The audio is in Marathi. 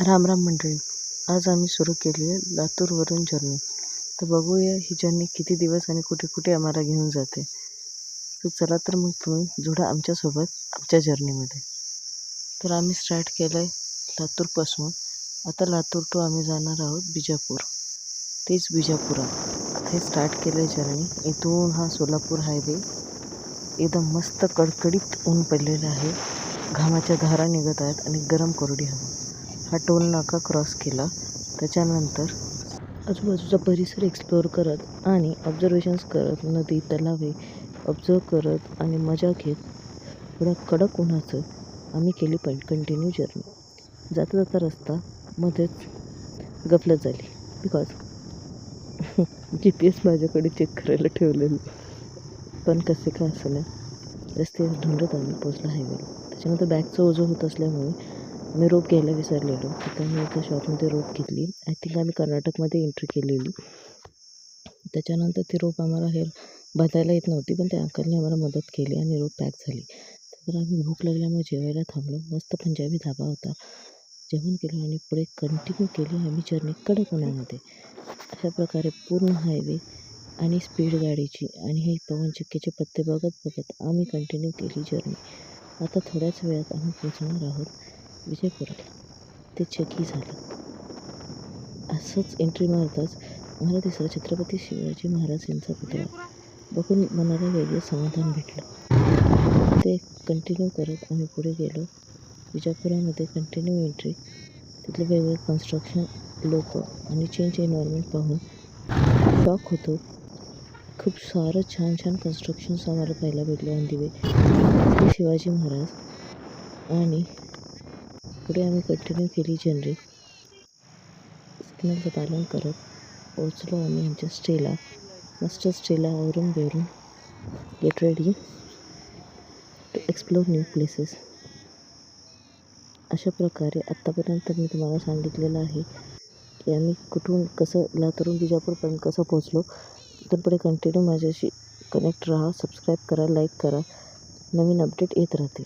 राम राम मंडळी. आज आम्ही सुरू केली आहे लातूरवरून जर्नी. तर बघूया ही जर्नी किती दिवस आणि कुठे कुठे आम्हाला घेऊन जाते. तर चला तर मग तुम्ही जोडा आमच्यासोबत आमच्या जर्नीमध्ये. तर आम्ही स्टार्ट केलं आहे लातूरपासून. आता लातूर टू आम्ही जाणार आहोत बिजापूर. तेच बिजापुरात आता हे स्टार्ट केलं आहे जर्नी. इथून हा सोलापूर हायवे एकदम मस्त कडकडीत ऊन पडलेलं आहे. घामाच्या धारा निघत आहेत आणि गरम कोरडी हवा. हा टोल नाका क्रॉस केला त्याच्यानंतर आजूबाजूचा परिसर एक्सप्लोअर करत आणि ऑब्झर्वेशन्स करत, नदी तलावे ऑब्झर्व करत आणि मजा घेत थोड्या कडक उन्हाचं आम्ही केली कंटिन्यू जर्नी. जाता जाता रस्ता मध्येच गफलत झाली बिकॉज GPS माझ्याकडे चेक करायला ठेवलेलं. पण कसे का असं नाही, रस्ते ढुंढत आम्ही पोचलो हायवेला. त्याच्यानंतर बॅगचं ओझं होत असल्यामुळे मी रोप घ्यायला विसरलेलो. तिथं मी एका शॉपमध्ये रोप घेतली. आय थिंक आम्ही कर्नाटकमध्ये एंट्री केलेली. त्याच्यानंतर ती रोप आम्हाला हे बांधायला येत नव्हती, पण त्या अंकलने आम्हाला मदत केली आणि रोप पॅक झाली. तर आम्ही भूक लागल्यामुळे जेवायला थांबलो. मस्त पंजाबी धाबा होता. जेवण केलं आणि पुढे कंटिन्यू केली आम्ही जर्नी कडक उन्हामध्ये. अशा प्रकारे पूर्ण हायवे आणि स्पीड गाडीची आणि हे पवनचक्कीचे पत्ते बघत बघत आम्ही कंटिन्यू केली जर्नी. आता थोड्याच वेळात आम्ही पोहोचणार आहोत विजयपुराला. ते चेकही झालं. असंच एंट्री मारताच आम्हाला तिसरा छत्रपती शिवाजी महाराज यांचा पुतळा बघून मनाला वेगळं समाधान भेटलं. ते कंटिन्यू करत आम्ही पुढे गेलो. विजापुरामध्ये कंटिन्यू एंट्री. तिथले वेगवेगळे कन्स्ट्रक्शन, लोक आणि चेंज एन्व्हायरमेंट पाहून शॉक होतो. खूप सारं छान छान कन्स्ट्रक्शन्स आम्हाला पाहायला भेटले ऑन दी वे. श्री शिवाजी महाराज आणि पुढे आम्ही कंटिन्यू केली जर्नी. सिग्नलचं पालन करत पोहोचलो आम्ही आमच्या स्टेला. मस्त स्टेला आवरून बेरून get ready to explore new places. अशा प्रकारे आत्तापर्यंत मी तुम्हाला सांगितलेलं आहे की आम्ही कुठून कसं लातूरून बिजापूरपर्यंत कसं पोहोचलो. इथून पुढे कंटिन्यू माझ्याशी कनेक्ट राहा. सबस्क्राईब करा, लाईक करा. नवीन अपडेट येत राहतील.